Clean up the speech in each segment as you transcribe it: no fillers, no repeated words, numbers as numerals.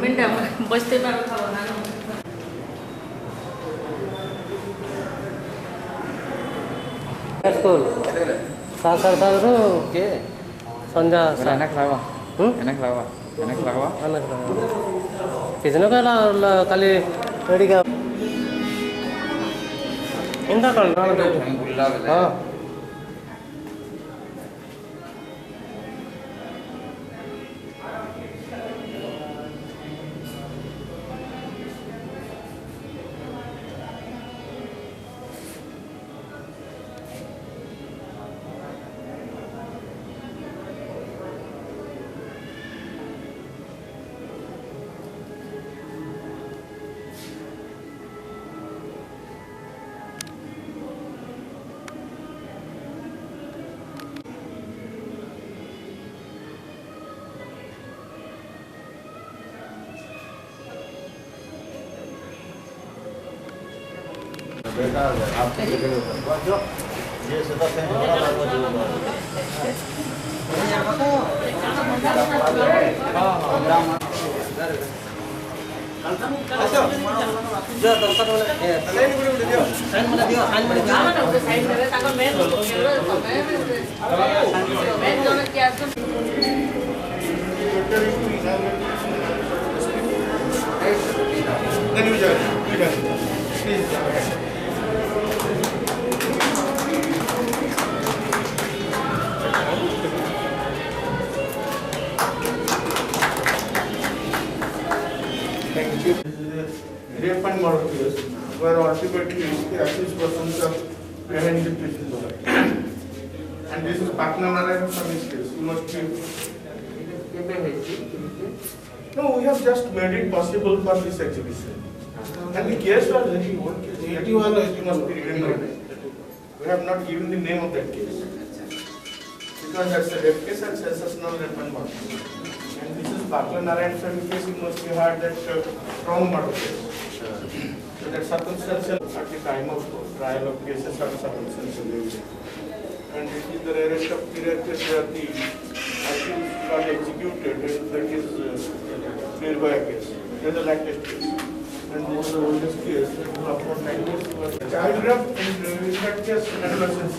Minute बजते में खावा ना स्कूल सात रू के संध्या enak lawa किसने कहला खाली रेडी का इंदा कर हाँ बेटा आप जो ये सदा से बड़ा rape and murder case, where ultimately the accused persons are behind the prison door. And this is Patna Narayan Swami's case. You must be. No, we have just made it possible for this exhibition. And the case was very old case. 81, you must be remembered. We have not given the name of that case. Because that's a rape case and sensational rape and murder. And this is Patna Narayan Swami case. You must have heard that wrong murder case. So that circumstantial at the time of trial of cases are circumstantial evidence. And this is the rarest of the rare case where the accused got executed, and that is Nirbhaya case. That is the latest case. And this is the oldest case. After 9 years, child rape and in that case, adolescence.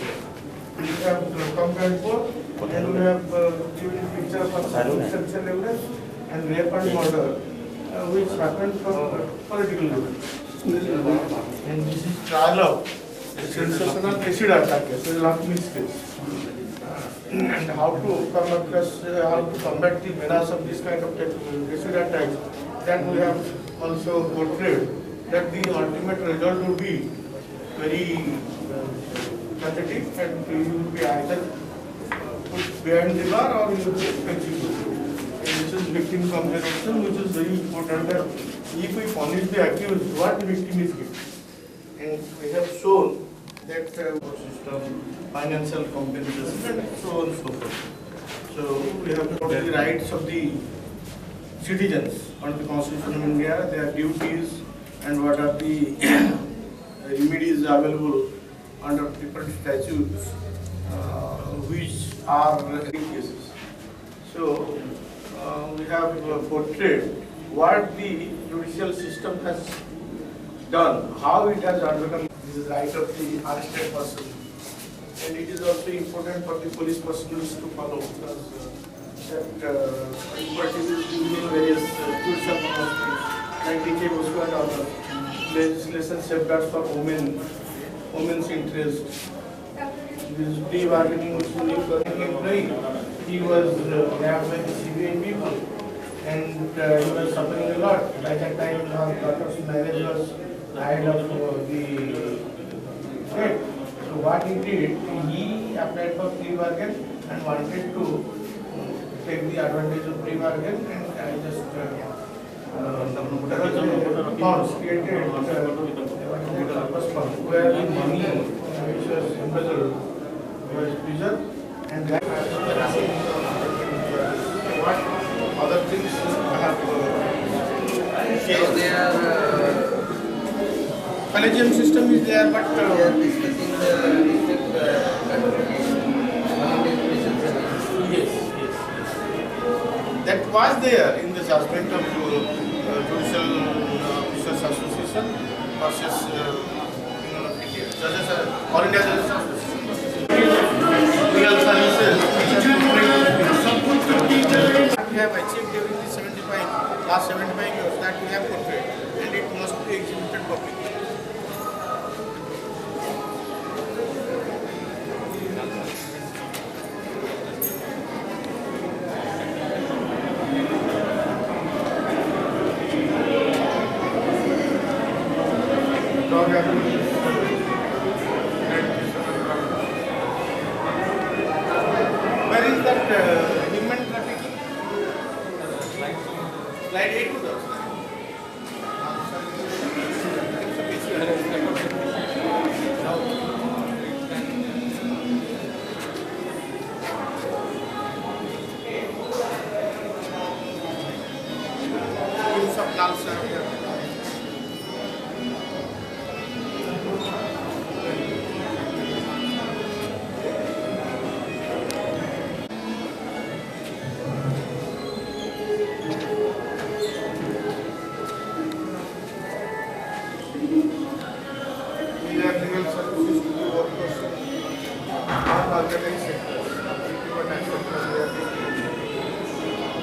We have compared both, and we have given picture of circumstantial evidence and rape and murder, which happened from political reasons. And this is trial of sensational acid attack case, so Lakshmi's case. And how to come across, how to combat the menace of this kind of acid attacks, then we have also portrayed that the ultimate result would be very pathetic, and you will be either put behind the bar or you will be executed. And this is victim compensation, which is very important, that if we punish the accused, what the victim is getting. And we have shown that system, financial compensation, and so on and so forth. So we have got the rights of the citizens under the Constitution of India, their duties, and what are the remedies available under different statutes, which are cases. So we have portrayed what the judicial system has done, how it has undergone. This is the right of the arrested person, and it is also important for the police personnel to follow, because that is using various judicial pronouncements like D.K. Boswell and other legislation safeguards for women's interest. This plea bargaining was new for an employee. He was grabbed by the CBI people, and he was suffering a lot. By that time, our daughter's marriage was ahead of the date. So what he did, he applied for plea bargain and wanted to take the advantage of plea bargain, and I just bonds created purpose fund where the money which was embezzled was preserved, and that what other things I have collegium system is there, but yes. that was there in the judgment of Judicial Officers Association versus Union of India. Judges are All India Judges Association. Legal services we have achieved during the last 75 years that we have portrayed, and it must be exhibited publicly. Where is that human trafficking? Slide 8 to those. Use of null survey.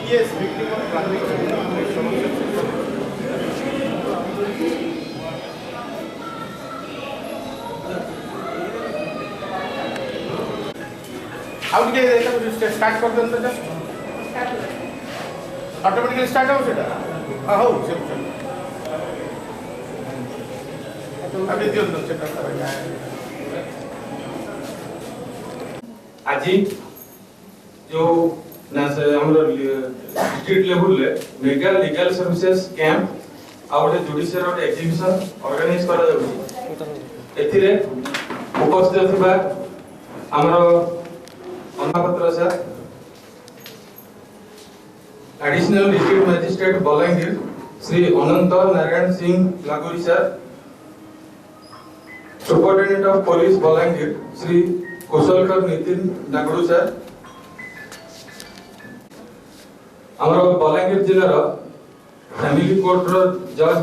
Yes, victim of trafficking. How did you start for them? Automatically start out it. How? आज जो district level mega legal services camp आ गोटे judicial गोटे exhibition organise करा जाउची एथिरे उपस्थित थिबा हमर अन्नपत्र sir additional district magistrate Balangir Shri Anant Narayan Singh लागोरी sir superintendent of police Balangir Shri Kushalkar Nitin Nagdu sir आमर बलांगीर जिलार फैमिली कोर्ट जज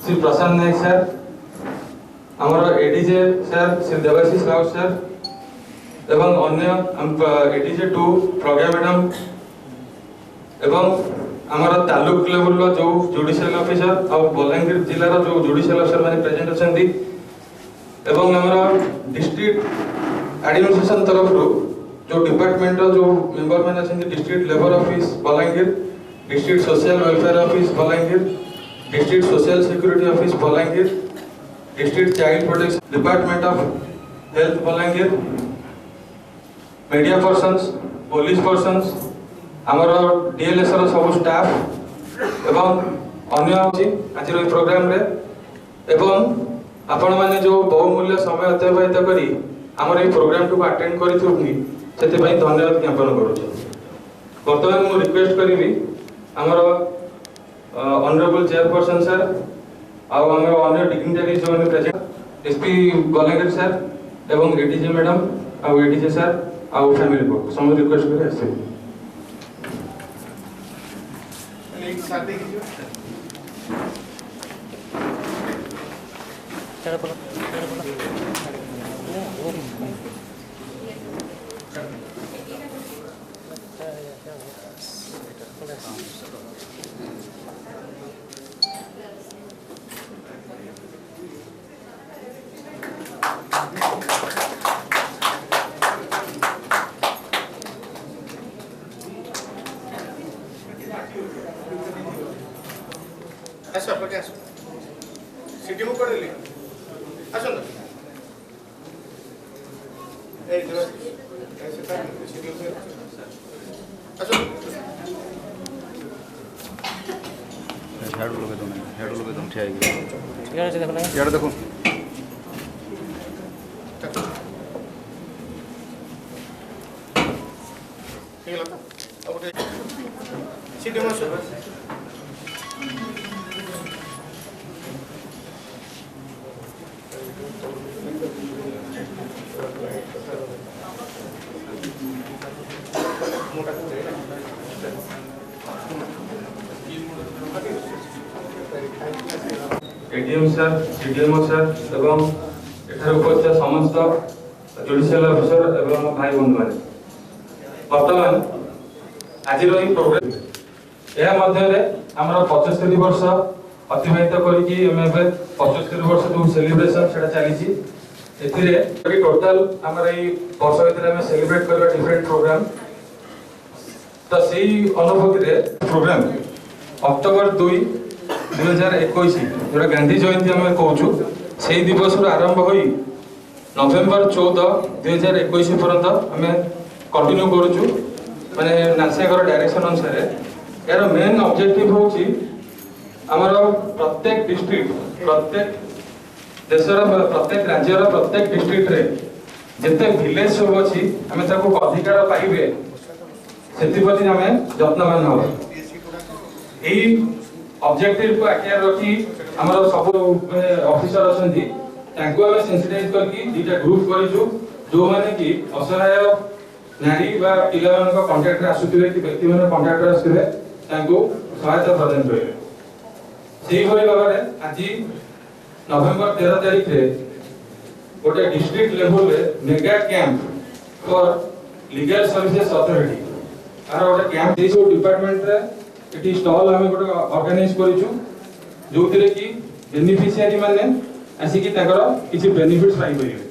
श्री प्रशांत नायक सर आमर ADJ sir Shri Debashish Rout sir एवं अन्य एडीजे 2 प्रज्ञा मैडम एवं आमर तालुक लेवल जो जुडिशियल ऑफिसर और बलांगीर जिलार जो जुडिशियल ऑफिसर माने प्रेजेंट अछंती एवं आमर डिस्ट्रिक्ट एडमिनिस्ट्रेशन तरफ जो डिपार्टमेंट जो मेंबर मैंने अच्छे district labour office Balangir district social welfare office Balangir district social security office Balangir district child protection department of health Balangir media persons police persons आमर डीएलएस रो सब स्टाफ एवं अन्य आज प्रोग्राम रे एवं आपण माने जो बहुमूल्य समय अतिबाहित करी आमर ये प्रोग्राम को अटेंड करी से धन्यवाद ज्ञापन करुँ बर्तमान मु रिक्वेस्ट करी आमर ऑनरेबल चेयरपर्सन सर आमर अन्य डिग्निटरी जो प्रेजेंट एसपी बलांगीर सर एवं एडीजे मैडम आ एडीजे सर आ फैमिली को समझ रिक्वेस्ट करी आसे एक साथ देखिए ऐसा प्रकाश सिटी में पढ़ ली अच्छा ना ए जो ऐसे कर सिटी में अच्छा हेड लोगे तुम ठीक है यार से देखो ना यार देखो ठीक है अब सिटी में एडीएम सर सीडीएमओ सर एवं एठार उपस्थित समस्त जुडिशियल ऑफिसर एवं भाई बंधु माने वर्तमान आज प्रोग्राम यह मध्य आम 75 वर्ष अतिबाहित करके 75 वर्ष जो सेलिब्रेशन सेटा चली टोटाल आम वर्ष भर सेलिब्रेट करवा डिफरेंट प्रोग्राम तो सही अनुभूति रे प्रोग्राम अक्टोबर 2 2021 जो गांधी जयंती आम कहूँ से दिवस आरंभ हो नवेम्बर 14 2021 पर्यंत आम कंटिन्यू करूँ माने नासियागर डायरेक्शन अनुसार यार मेन ऑब्जेक्टिव होची आमर प्रत्येक डिस्ट्रिक्ट प्रत्येक देशर प्रत्येक राज्यर प्रत्येक डिस्ट्रिक्ट रे जिते विलेज सब अच्छी आम अधिकार पाइबे से आम यत्नवान हम यही ऑब्जेक्टिव को आखिर रखी आमर सब ऑफिसर अच्छा सेंसिटाइज करके दुटा ग्रुप करूँ जो मैंने कि असहाय नारी बा पिला कंटाक्ट आसुवे कि व्यक्ति मैंने कंटाक्ट आसुवे सहायता प्रदान करेंगे से भाव में आज नवेम्बर 13 तारीख रे गोटे डिस्ट्रिक्ट लेवल रे mega camp for legal services authority आर गोटे कैंप दे सब डिपार्टमेंट रे एटी स्टॉल हम गोटे ऑर्गेनाइज करिछु जोथिरे कि बेनिफिशियरी माने आसी कि ताकर किछि बेनिफिट्स पाइ परिबे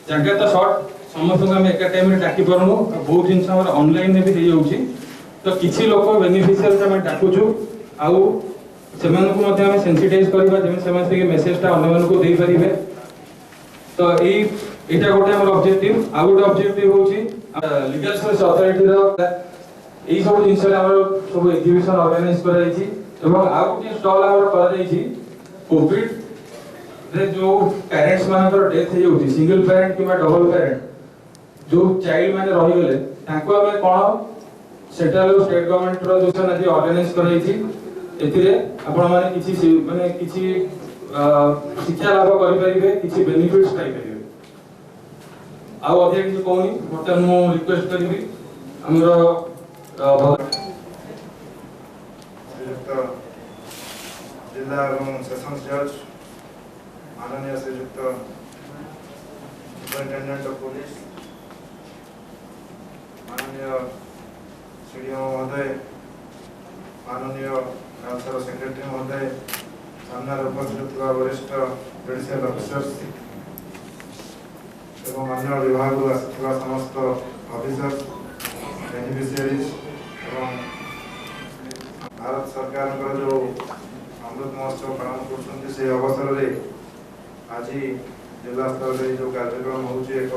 जगह तो शॉर्ट समस्त हम एक टाइम रे डाकी परनु बहुत जिंस हमर ऑनलाइन में भी दे जाउछि तो किछि लोक बेनिफिशियरी हम डाकुछु आउ सेमान को मध्य हम सेंसिटाइज करबा जेमे सेमान से मेसेज ता अन्य को दे परिबे तो एटा गोटे हमर ऑब्जेक्टिव आ गोटे ऑब्जेक्टिव होछि लीगल सर्विस अथॉरिटी रो एई सब जिंस रे हमर सब एग्जीबिशन ऑर्गेनाइज कराई छी एवं आ गोटे स्टॉल हमर करा जाई छी कोविड रे जो पेरेंट्स मानकर डेथ हे होछि सिंगल पेरेंट किबा डबल पेरेंट जो चाइल्ड माने रहि गेले ताको हम कोन सेंट्रल स्टेट गवर्नमेंट रो जो सना ऑर्गेनाइज कराई छी एथिरे आपण माने किछि माने किछि शिक्षा लाभ करि परिबे किछि बेनिफिट्स पाइ परिबे आ अधिक किछि कोनी बर्तमान मु रिक्वेस्ट करबी हमरो जिला एवं सेशंस जज माननीय श्रीयुक्त सुपरिटेंडेंट ऑफ पुलिस माननीय सीडीओ महोदय माननीय काउंसिल सेक्रेटरी महोदय सामने उपस्थित वरिष्ठ जुडिशियल ऑफिसर्स एवं अन्य विभाग आसुवा समस्त ऑफिसर्स बेनिफिशियरीज एवं भारत सरकार जो अमृत महोत्सव पालन कर से अवसर में आज जिला स्तर में जो कार्यक्रम हो एक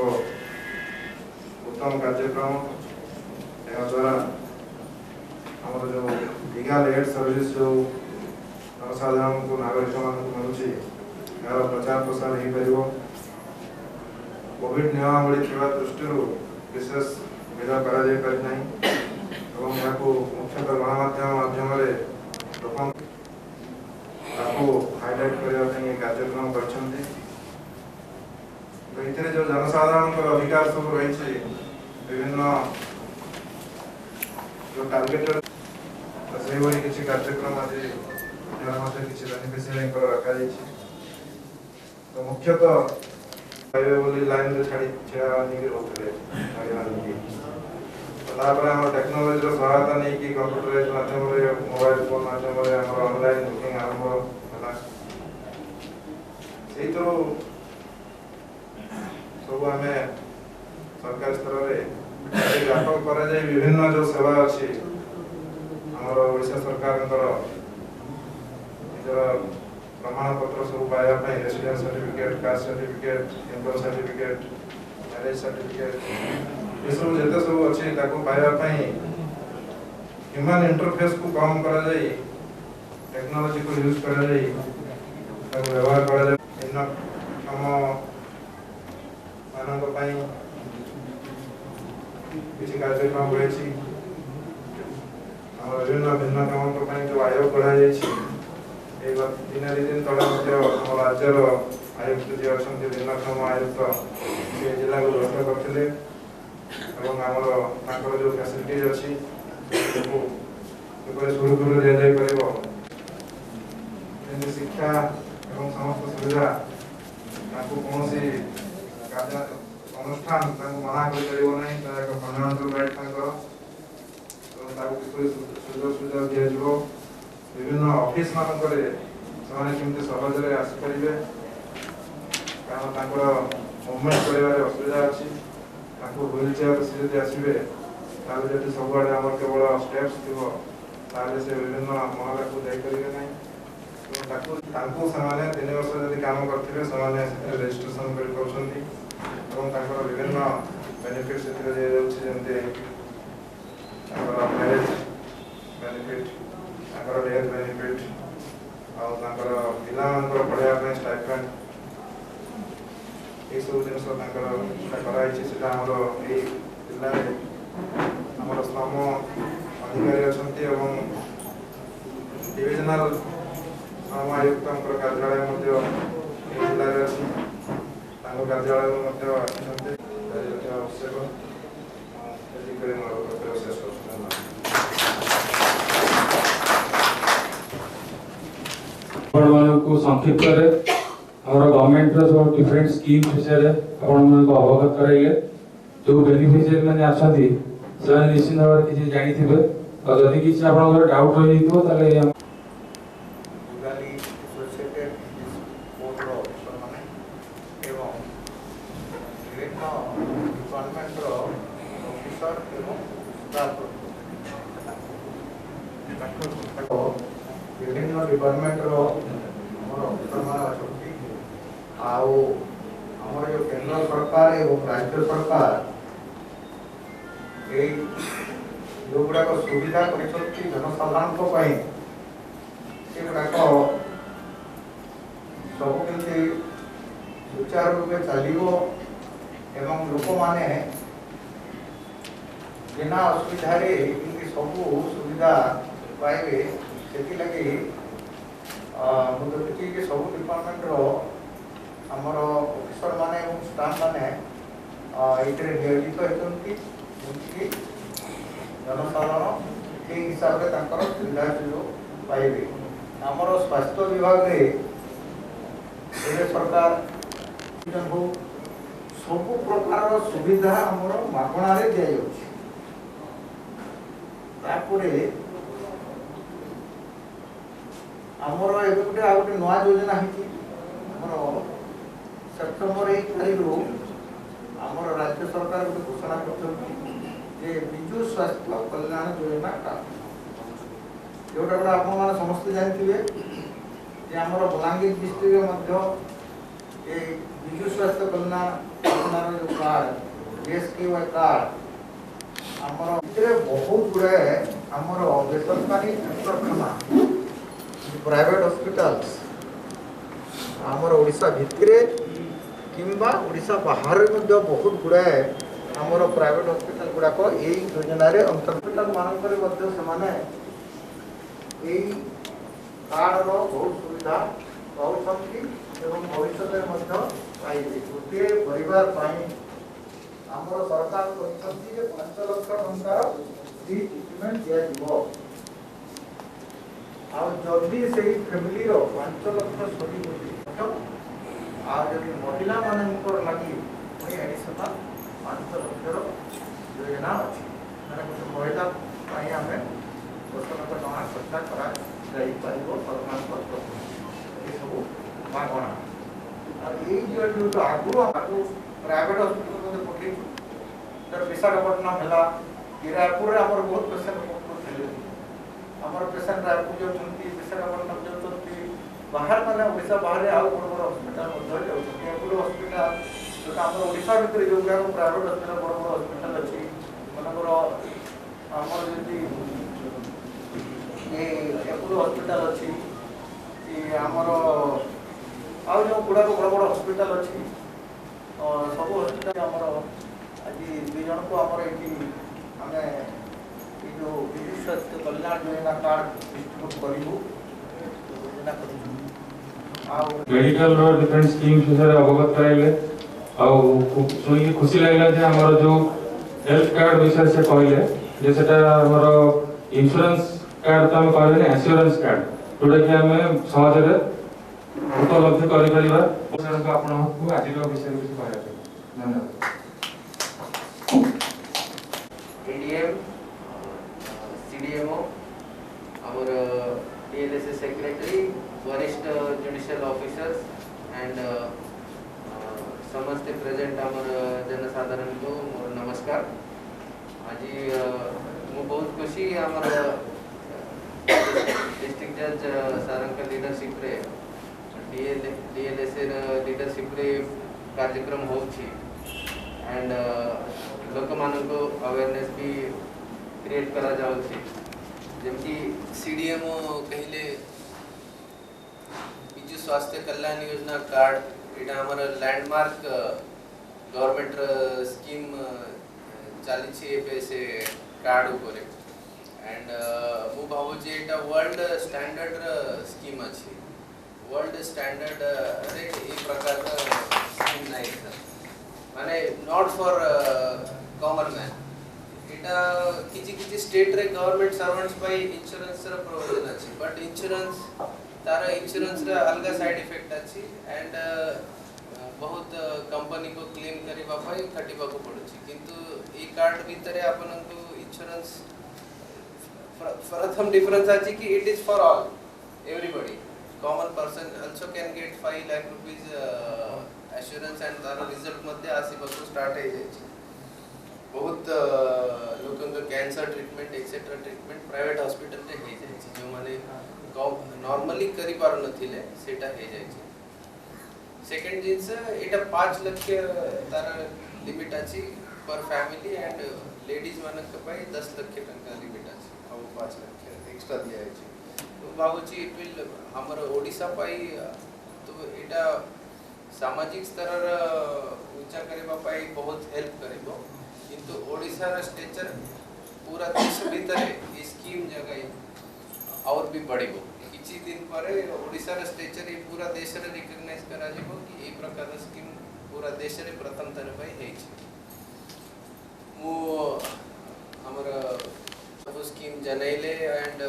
उत्तम कार्यक्रम यह द्वारा आम जो लीगल एड सर्विस जो जनसाधारण को नागरिक मान मिलूँ यार प्रचार प्रसार हो पार कोविड नियमावली थी दृष्टि विशेष भिड़ कर मुख्यतः गणमाध्यम माध्यम लोक हाइलाइट करने कार्यक्रम कर जो जनसाधारण अधिकार सब रही विभिन्न जो टार्गेटेड से किसी कार्यक्रम आज किसी बेनिफिशियरी रखा तो मुख्यतः लाइन छाड़ी छेड़ा रोकते टेक्नोलोजी सहायता नहीं कि कंप्यूटराइज माध्यम मोबाइल फोन माध्यम ऑनलाइन बुकिंग आरंभ है सब आम सरकार स्तर में व्यापक करा जाए विभिन्न जो सेवा अच्छी आमर ओडिशा सरकार निजर प्रमाण पत्र सब पाइबा residence certificate caste certificate income certificate marriage certificate ये सब जिते सब अच्छे पाइबा ह्यूमन इंटरफेस को कम करा जाए टेक्नोलॉजी को यूज करा जाए व्यवहार करा जाए भिन्नक्षम मानक किसी कार्यक्रम रही विभिन्न भिन्नक्षम जो आयोग गढ़ा दिन दिन तले राज्यर आयुक्त जी अच्छा भिन्नक्षम आयुक्त से जिला को गस्त करते जो फैसिलिटीज अच्छी କିପରି ସୁରୁଖୁରୁରେ ଦିଆଯାଇପାରିବ, ଯେମିତି ଶିକ୍ଷା ଏବଂ ସମସ୍ତ ସୁବିଧା ତାଙ୍କୁ କୌଣସି ଅନୁଷ୍ଠାନ ତାଙ୍କୁ ମନା କରିପାରିବ ନାହିଁ, ତାହା ଏକ ଫଣ୍ଡାମେଣ୍ଟାଲ ରାଇଟ୍ ତାଙ୍କର। ଏବଂ ତାକୁ କିପରି ସୁଯୋଗ ସୁବିଧା ଦିଆଯିବ, ବିଭିନ୍ନ ଅଫିସ ମାନଙ୍କରେ ସେମାନେ କେମିତି ସହଜରେ ଆସିପାରିବେ, କାରଣ ତାଙ୍କର ମୁଭମେଣ୍ଟ କରିବାରେ ଅସୁବିଧା ଅଛି। ତାଙ୍କୁ ହ୍ୱିଲ୍ ଚେୟାର ସେ ଯଦି ଆସିବେ ତାହେଲେ ଯଦି ସବୁଆଡ଼େ ଆମର କେବଳ ଷ୍ଟେପ୍ସ ଥିବ ତାହେଲେ ସେ ବିଭିନ୍ନ ମହଲାକୁ ଯାଇପାରିବେ ନାହିଁ। ତାଙ୍କୁ ସେମାନେ 3 ବର୍ଷ ଯଦି କାମ କରିଥିବେ ସେମାନେ ସେଥିରେ ରେଜିଷ୍ଟ୍ରେସନ କରିପାରୁଛନ୍ତି ଏବଂ ତାଙ୍କର ବିଭିନ୍ନ ବେନିଫିଟ୍ ସେଥିରେ ଦିଆଯାଉଛି, ଯେମିତି ତାଙ୍କର ମ୍ୟାରେଜ ବେନିଫିଟ୍, ତାଙ୍କର ଡେଥ୍ ବେନିଫିଟ୍, ଆଉ ତାଙ୍କର ପିଲାମାନଙ୍କର ପଢ଼ାଇବା ପାଇଁ ଷ୍ଟାଇପେଣ୍ଡ, ଏସବୁ ଜିନିଷ ତାଙ୍କର କରାଯାଇଛି। ସେଟା ଆମର ଏଇ ଜିଲ୍ଲାରେ ଆମର ଶ୍ରମ ଅଧିକାରୀ ଅଛନ୍ତି ଏବଂ ଡିଭିଜନାଲ ଶ୍ରମ ଆୟୁକ୍ତଙ୍କର କାର୍ଯ୍ୟାଳୟ ମଧ୍ୟ ଏଇ ଜିଲ୍ଲାରେ ଅଛି। ତାଙ୍କ କାର୍ଯ୍ୟାଳୟକୁ ମଧ୍ୟ ଆସିଛନ୍ତି ଆବଶ୍ୟକ। ଏତିକି ମୋର ବକ୍ତବ୍ୟ ଶେଷ କରୁଛି। ଆପଣମାନଙ୍କୁ ସଂକ୍ଷିପ୍ତରେ ଆମର ଗଭର୍ଣ୍ଣମେଣ୍ଟର ସବୁ ଡିଫରେଣ୍ଟ ସ୍କିମ୍ ବିଷୟରେ ଆପଣମାନଙ୍କୁ ଅବଗତ କରାଇଲେ। ଯେଉଁ ବେନିଫିସିଆରୀ ମାନେ ଅଛନ୍ତି ସେମାନେ ନିଶ୍ଚିତ ଭାବରେ କିଛି ଜାଣିଥିବେ, ଆଉ ଯଦି କିଛି ଆପଣଙ୍କର ଡାଉଟ୍ ରହିଯାଇଥିବ ତାହେଲେ ବିଭିନ୍ନ ଡିପାର୍ଟମେଣ୍ଟର ଆମର ଅଫିସରମାନେ ଅଛନ୍ତି। ଆଉ ଆମର ଯେଉଁ କେନ୍ଦ୍ର ସରକାର ଏବଂ ରାଜ୍ୟ ସରକାର ଏଇ ଯେଉଁଗୁଡ଼ାକ ସୁବିଧା କରିଛନ୍ତି ଜନସାଧାରଣଙ୍କ ପାଇଁ, ସେଗୁଡ଼ାକ ସବୁ କେମିତି ସୁଚାରୁ ରୂପେ ଚାଲିବ ଏବଂ ଲୋକମାନେ ବିନା ଅସୁବିଧାରେ କେମିତି ସବୁ ସୁବିଧା ପାଇବେ, ସେଥିଲାଗି ମୁଁ ଦେଖୁଛି ଯେ ସବୁ ଡିପାର୍ଟମେଣ୍ଟର ଆମର ଅଫିସର ମାନେ ଏବଂ ଷ୍ଟାଫ୍ ମାନେ ଏଇଥିରେ ନିୟୋଜିତ ହେଉଛନ୍ତି, ଯେମିତିକି ଜନସାଧାରଣ ସେଇ ହିସାବରେ ତାଙ୍କର ସୁବିଧା ସୁଯୋଗ ପାଇବେ। ଆମର ସ୍ୱାସ୍ଥ୍ୟ ବିଭାଗରେ ଏବେ ସରକାର ସବୁ ପ୍ରକାରର ସୁବିଧା ଆମର ମାଗଣାରେ ଦିଆଯାଉଛି। ତାପରେ ଆମର ଏବେ ଗୋଟେ ଆଉ ଗୋଟେ ନୂଆ ଯୋଜନା ହେଇଛି। ଆମର ସେପ୍ଟେମ୍ବର 1 ତାରିଖରୁ ଆମର ରାଜ୍ୟ ସରକାର ଗୋଟେ ଘୋଷଣା କରିଛନ୍ତି ଯେ ବିଜୁ ସ୍ୱାସ୍ଥ୍ୟ କଲ୍ୟାଣ ଯୋଜନା କାର୍ଡ, ଯେଉଁଟା ଗୋଟେ ଆପଣମାନେ ସମସ୍ତେ ଜାଣିଥିବେ ଯେ ଆମର ବଲାଙ୍ଗୀର ଡିଷ୍ଟ୍ରିକ୍ଟରେ ମଧ୍ୟ ଏ ବିଜୁ ସ୍ୱାସ୍ଥ୍ୟ କଲ୍ୟାଣ ଯୋଜନାର ଯେଉଁ କାର୍ଡ BSKY କାର୍ଡ ଆମର ଏଥିରେ ବହୁତ ଗୁଡ଼ାଏ ଆମର ବେସରକାରୀ ଡାକ୍ତରଖାନା ପ୍ରାଇଭେଟ ହସ୍ପିଟାଲ୍ସ ଆମର ଓଡ଼ିଶା ଭିତରେ କିମ୍ବା ଓଡ଼ିଶା ବାହାରେ ମଧ୍ୟ ବହୁତ ଗୁଡ଼ାଏ ଆମର ପ୍ରାଇଭେଟ ହସ୍ପିଟାଲ ଗୁଡ଼ାକ ଏଇ ଯୋଜନାରେ ଅନ୍ତର୍ଭୁକ୍ତ ମାନଙ୍କରେ ମଧ୍ୟ ସେମାନେ ଏଇ କାର୍ଡର ବହୁତ ସୁବିଧା ପାଉଛନ୍ତି ଏବଂ ଭବିଷ୍ୟତରେ ମଧ୍ୟ ପାଇବେ। ଗୋଟିଏ ପରିବାର ପାଇଁ ଆମର ସରକାର କହିଛନ୍ତି ଯେ 5 ଲକ୍ଷ ଟଙ୍କାର ଫ୍ରି ଟ୍ରିଟମେଣ୍ଟ ଦିଆଯିବ। ଆଉ ଯଦି ସେଇ ଫ୍ୟାମିଲିର 5 ଲକ୍ଷ ସରିଯାଉଛି ଆଉ ଯଦି ମହିଳାମାନଙ୍କର ଲାଗି ପୁଣି ଆଡ଼ିସନାଲ 5 ଲକ୍ଷର ଯୋଜନା ଅଛି, ମାନେ ଗୋଟେ ମହିଳା ପାଇଁ ଆମେ 10 ଲକ୍ଷ ଟଙ୍କା ଖର୍ଚ୍ଚ କରାଯାଇପାରିବ ସରକାରଙ୍କ ତରଫରୁ, ଏସବୁ ମାଗଣା। ଆଉ ଏଇ ଯେଉଁ ଆଗରୁ ପ୍ରାଇଭେଟ ହସ୍ପିଟାଲ ମଧ୍ୟ ପକେଇଛୁ, ବିଶାଖାପଟନମ ହେଲା, ରାୟପୁରରେ ଆମର ବହୁତ ପେସେଣ୍ଟ ଥିଲେ। ଆମର ପେସେଣ୍ଟ ରାୟପୁର ଯାଉଛନ୍ତି, ବିଶାଖାପଟନମ ଯାଉଛନ୍ତି, ବାହାର ମାନେ ଓଡ଼ିଶା ବାହାରେ ଆଉ ବଡ଼ ବଡ଼ ହସ୍ପିଟାଲ ମଧ୍ୟ ଯାଉଛନ୍ତି। ଏପଟ ହସ୍ପିଟାଲ ଯେଉଁଟା ଆମର ଓଡ଼ିଶା ଭିତରେ ଯେଉଁଗୁଡ଼ାକ ପ୍ରାଇଭେଟ ହସ୍ପିଟାଲ ବଡ଼ ବଡ଼ ହସ୍ପିଟାଲ ଅଛି, ମନେକର ଆମର ଯେମିତି ଏପଟ ହସ୍ପିଟାଲ ଅଛି, କି ଆମର ଆଉ ଯେଉଁ ଗୁଡ଼ାକ ବଡ଼ ବଡ଼ ହସ୍ପିଟାଲ ଅଛି, ସବୁ ହସ୍ପିଟାଲ ଆମର ଆଜି 2 ଜଣକୁ ଆମର ଏଠି ଆମେ ଏଇ ଯେଉଁ ବିଜୁ ସ୍ୱାସ୍ଥ୍ୟ କଲ୍ୟାଣ ଯୋଜନା କାର୍ଡ ଡିଷ୍ଟ୍ରିବ୍ୟୁଟ୍ କରିବୁ ଯୋଜନା କରିଛୁ। ଆଉ ମେଡିକାଲର ଡିଫରେଣ୍ଟ ସ୍କିମ୍ସ ବିଷୟରେ ଅବଗତ କରାଇଲେ। ଆଉ ଶୁଣିକି ଖୁସି ଲାଗିଲା ଯେ ଆମର ଯେଉଁ ହେଲ୍ଥ କାର୍ଡ ବିଷୟରେ ସେ କହିଲେ ଯେ ସେଟା ଆମର ଇନ୍ସୁରାନ୍ସ कार्ड तो आम कहबे एश्योरेंस कार्ड जोटा कि आम समाज में उपलब्ध कर आपको आज विषय कुछ कहना धन्यवाद। ADM, CDMO, our DLSA secretary, वरिष्ठ जुडिशियल ऑफिसर्स एंड समस्त प्रेजेंट आमर जनसाधारण को मोर नमस्कार। आज मु बहुत खुशी आमर डिस्ट्रिक्ट जज सारंग लीडरशिप रे DLSA लीडरशिप रे कार्यक्रम होछि एंड लोक मानको अवेयरनेस भी क्रिएट करा जाउछि। जेमती CDMO कहले बिजु स्वास्थ्य कल्याण योजना कार्ड एटा हमर लैंडमार्क गवर्नमेंट स्कीम चली छी एबे से कार्ड ऊपर एंड मु भाबो जे एटा वर्ल्ड स्टैंडर्ड स्कीम अछि। वर्ल्ड स्टैंडर्ड रे ए प्रकार स्कीम नै छ माने नॉट फॉर कॉमन मैन। एटा किछि स्टेट रे गवर्नमेंट सर्वेंट्स पाई इंश्योरेंस रा प्रोविजन अछि बट इंश्योरेंस तार इंश्योरेंस रा अलग साइड इफेक्ट अछि एंड बहुत कंपनी को क्लेम करबा पाई खटिबा को पड़छि किंतु ए कार्ड भीतर आपन को इंश्योरेंस प्रथम डिफरेंस अछि कि it is for all everybody. Common person also can get 5 lakh rupees assurance and तार रिजल्ट मध्ये आसीबा को स्टार्ट हे जाइ छै। बहुत लोकन को cancer treatment etcetera treatment private hospital रे हे जाइ छै जो माने नॉर्मली करी पार नथिले सेटा हे जाइ छै। सेकंड जिंस एटा 5 लाख तार लिमिट अछि पर फैमिली एंड लेडीज मानक पाई 10 लाख टका लिमिट अछि अब 5 लाख एक्स्ट्रा दिया छै। तो भाबुची इट विल हमर ओडिसा पाई तो एटा सामाजिक स्तर ऊंचा करबा पाई बहुत हेल्प करबो किंतु ओडिसा रा स्ट्रक्चर पूरा देश भीतर ई स्कीम जगह और भी बढ़िबो। किछि दिन पर ओडिसा रा स्ट्रक्चर ई पूरा देश रे रिकॉग्नाइज करा जेबो कि ए प्रकार रा स्कीम पूरा देश रे प्रथम तरह पाई हे छै। मु हमर सब स्कीम जनैले एंड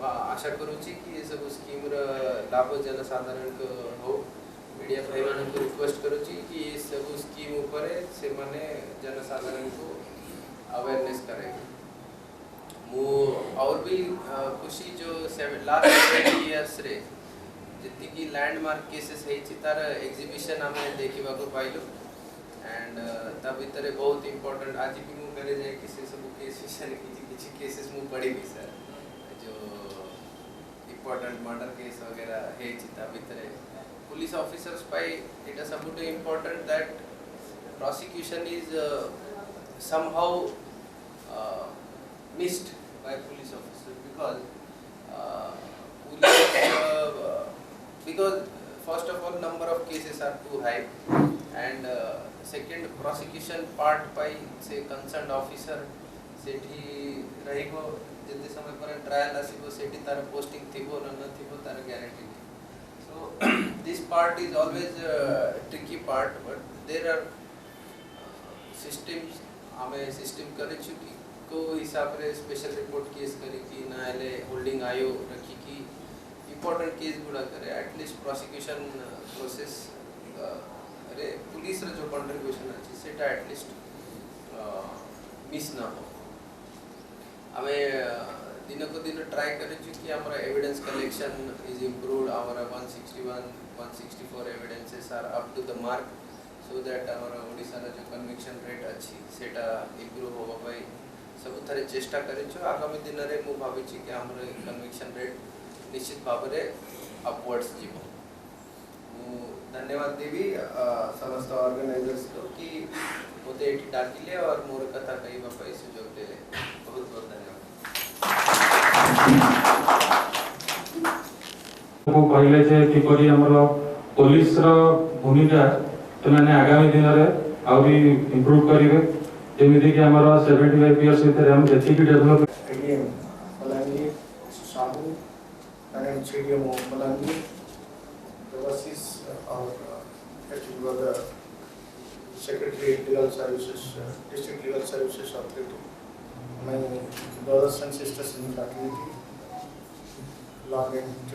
आशा करूची कि ये सब स्कीम रा लाभ जनसाधारण को हो। मीडिया भाई मान को रिक्वेस्ट करूची कि ये सब स्कीम ऊपर से माने जनसाधारण को अवेयरनेस करे। मु और भी खुशी जो लास्ट 20 इयर्स रे जति की लैंडमार्क केसेस है छि तार एग्जीबिशन हमें देखिबा को पाइलो एंड ता भीतर बहुत इंपोर्टेंट आज भी मु करे जे कि से सब केस विषय किछि केसेस मु पढ़ी भी सर जो इंपोर्टेंट मर्डर केस वगैरह है छि ता भीतर पुलिस ऑफिसर्स पाई इट इज सबुट important that prosecution is somehow missed by police officers because first of all number of cases are too high and second prosecution part by say concerned officer सेठी रहिबो जति समय पर trial आसीबो सेठी तार posting थिबो न थिबो तार guarantee so this part is always a tricky part but there are systems हमें सिस्टम करे छु कि को हिसाब रे स्पेशल रिपोर्ट केस करे कि ना एले होल्डिंग आयो रखी कि इंपोर्टेंट केस गुडा करे एटलीस्ट प्रोसिक्यूशन प्रोसेस रे पुलिस रे जो कंट्रीब्यूशन अछि सेटा एटलीस्ट मिस ना हो। हमें दिन को दिन ट्राई करे छु कि हमरा evidence collection is improved our 161 164 evidences are up to the mark so that our Odisha रा जो कन्विक्शन रेट अछि सेटा इंप्रूव होबा पाई सब थरे चेष्टा करे छु। आगामी दिन रे मु भाबी छि कि हमर कन्विक्शन रेट निश्चित भाव रे अपवर्ड्स जीवो। मु धन्यवाद देवी समस्त ऑर्गेनाइजर्स को कि ओते एठी डाकिले और मोर कथा कहिबा पाई सुयोग देले बहुत बहुत धन्यवाद। को कहले जे किपरि हमर पुलिस रो भूमिका तमाने आगामी दिन रे आउरी इंप्रूव करिवे जेमिति कि हमर 75 इयर्स भीतर हम जति कि develop ADM Balangir Sahu and CDMO Balangir oversees our actually were the Secretary Legal Services District Legal Services Authority my brothers and sisters in fraternity, learned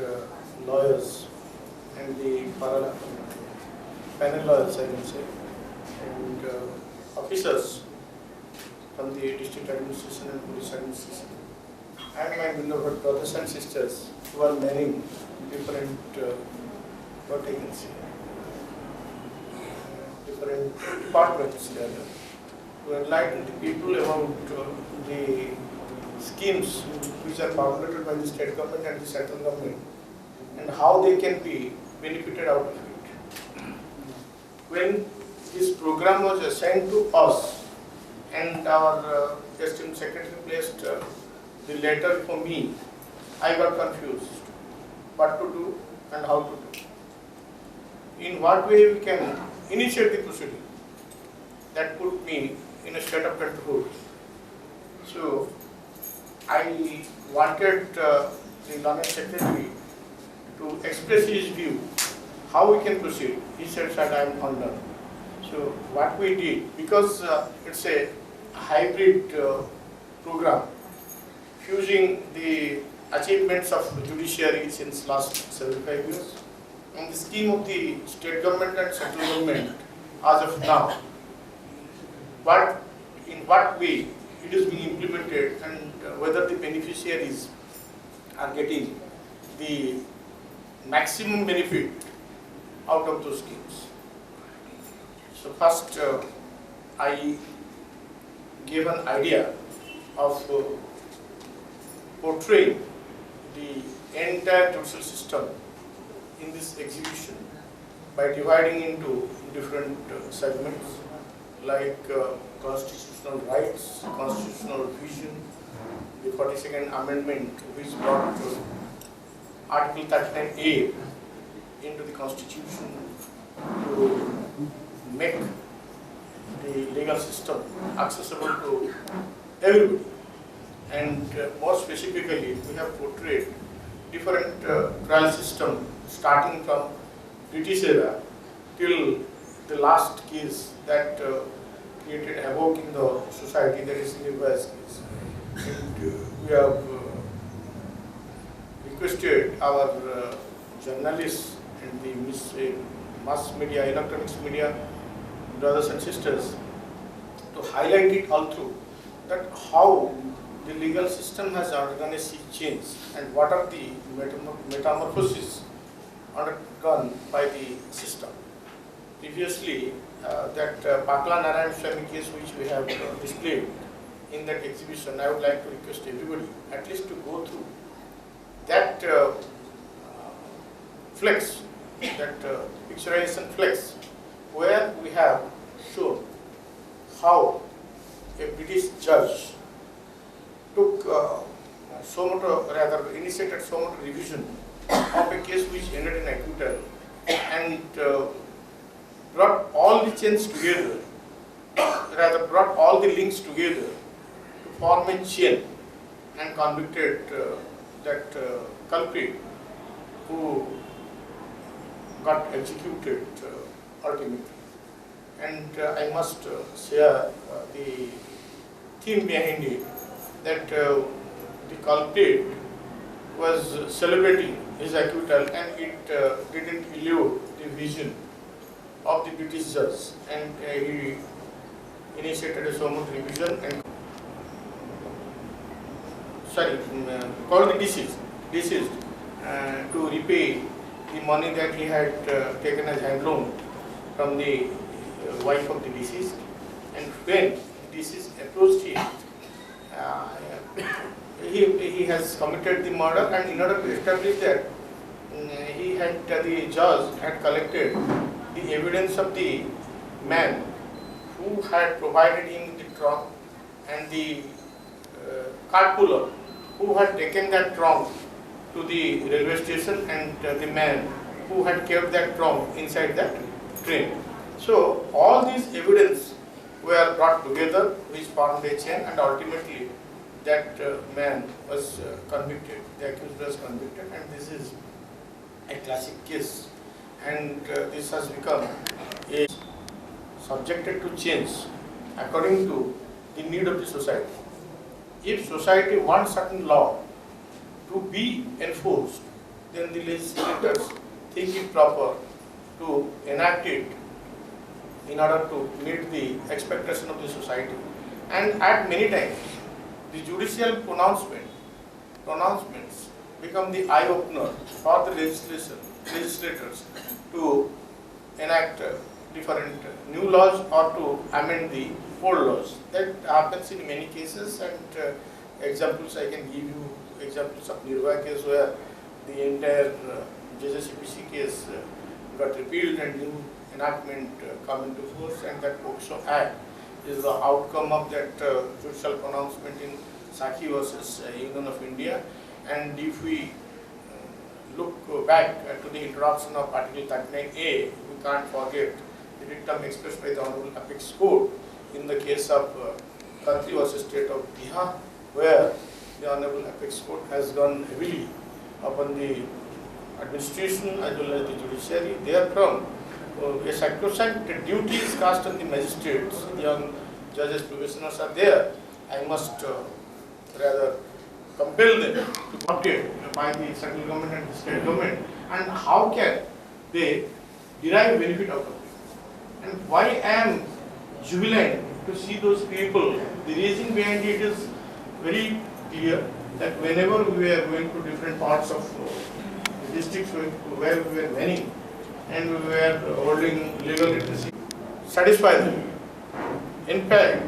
lawyers and the panel lawyers, I can say, and officers from the district administration and police administration, and my beloved brothers and sisters who are manning different what I can say, different departments rather, to enlighten the people about the schemes which are formulated by the state government and the central government and how they can be benefited out of it. When this program was assigned to us and our esteemed secretary placed the letter for me, I got confused what to do and how to do. In what way we can initiate the proceeding that put me in a state of control. So I wanted the Learned Secretary to express his view, how we can proceed. He said, "Sir, I am undone." So what we did, because it's a hybrid program, fusing the achievements of the judiciary since last 75 years and the scheme of the state government and central government as of now. But in what way it is being implemented and whether the beneficiaries are getting the maximum benefit out of those schemes. So first I gave an idea of portraying the entire judicial system in this exhibition by dividing into different segments like constitutional rights, constitutional vision, the 42nd Amendment which brought Article 39A into the Constitution to make the legal system accessible to everybody. And more specifically, we have portrayed different trial system starting from British era till the last case that created havoc in the society, that is Nirbhaya case. And we have requested our journalists and the mass media, electronics media, brothers and sisters, to highlight it all through, that how the legal system has undergone a sea change and what are the metamorphoses undergone by the system. Previously, that Pakla Narayan Swamy case which we have displayed in that exhibition, I would like to request everybody at least to go through that flex, that picturization flex, where we have shown how a British judge took initiated so much revision of a case which ended in acquittal and brought all the chains together, brought all the links together to form a chain and convicted that culprit who got executed ultimately. And I must share the theme behind it, that the culprit was celebrating his acquittal and it didn't elude the vision of the British judge, and he initiated a somewhat revision and called the deceased to repay the money that he had taken as hand loan from the wife of the deceased. And when the deceased approached him, he has committed the murder, and in order to establish that, the judge had collected the evidence of the man who had provided him the trunk and the cart puller who had taken that trunk to the railway station, and the man who had kept that trunk inside that train. So all these evidence were brought together which formed a chain, and ultimately that man was convicted, the accused was convicted, and this is a classic case, and this has become a subjected to change according to the need of the society. if society wants certain law to be enforced, then the legislators think it proper to enact it in order to meet the expectation of the society. And at many times, the judicial pronouncements become the eye-opener for the legislators to enact different new laws or to amend the old laws. That happens in many cases, and examples I can give you, examples of Nirvaya case where the entire JJCPC case got repealed and new enactment come into force, and that POCSO Act is the outcome of that judicial pronouncement in Saki versus Union of India. And if we look back to the introduction of Article 39A, we can't forget the dictum expressed by the Honorable Apex Court in the case of Khatri versus State of Bihar, where the Honorable Apex Court has gone heavily upon the administration as well as the judiciary. Therefrom, a sacrosanct duty is cast on the magistrates. The young judges, probationers are there. I must rather compel them to cooperate by the central government and the state government. And how can they derive benefit out of it? And why I am jubilant to see those people? The reason behind it is very clear, that whenever we are going to different parts of districts where we were many, and we were holding legal literacy, satisfy them. In fact,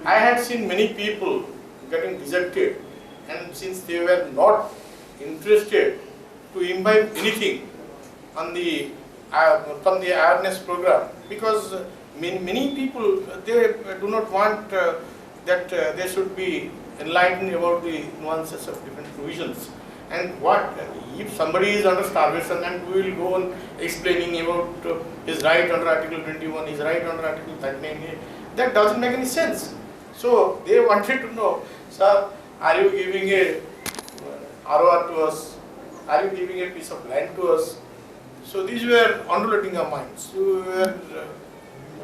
I had seen many people getting rejected, and since they were not interested to imbibe anything on the from the awareness program, because many people, they do not want that they should be enlightened about the nuances of different provisions. And what if somebody is under starvation and we will go on explaining about his right under Article 21, his right under Article 39A, that doesn't make any sense. So they wanted to know, sir, are you giving a ROR to us? Are you giving a piece of land to us? So these were undulating our minds. So we were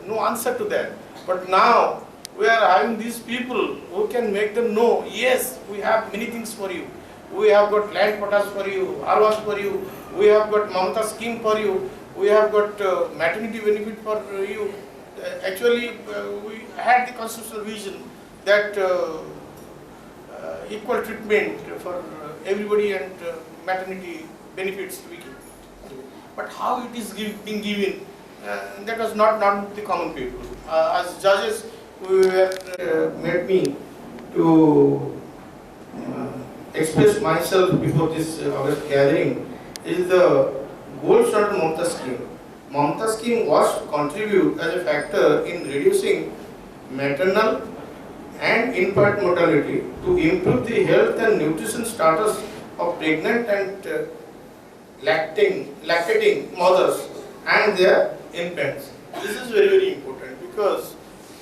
no answer to that. But now we are having these people who can make them know, yes, we have many things for you. We have got land quotas for you, RORs for you, we have got Mamata scheme for you, we have got maternity benefit for you. Actually, we had the constitutional vision that equal treatment for everybody and maternity benefits to be given. But how it is being given, that was not the common people. As judges, we were made me to express myself before this August gathering is the gold standard Mamata scheme. Mamata scheme was to contribute as a factor in reducing maternal and infant mortality, to improve the health and nutrition status of pregnant and lactating mothers and their infants. This is very, very important, because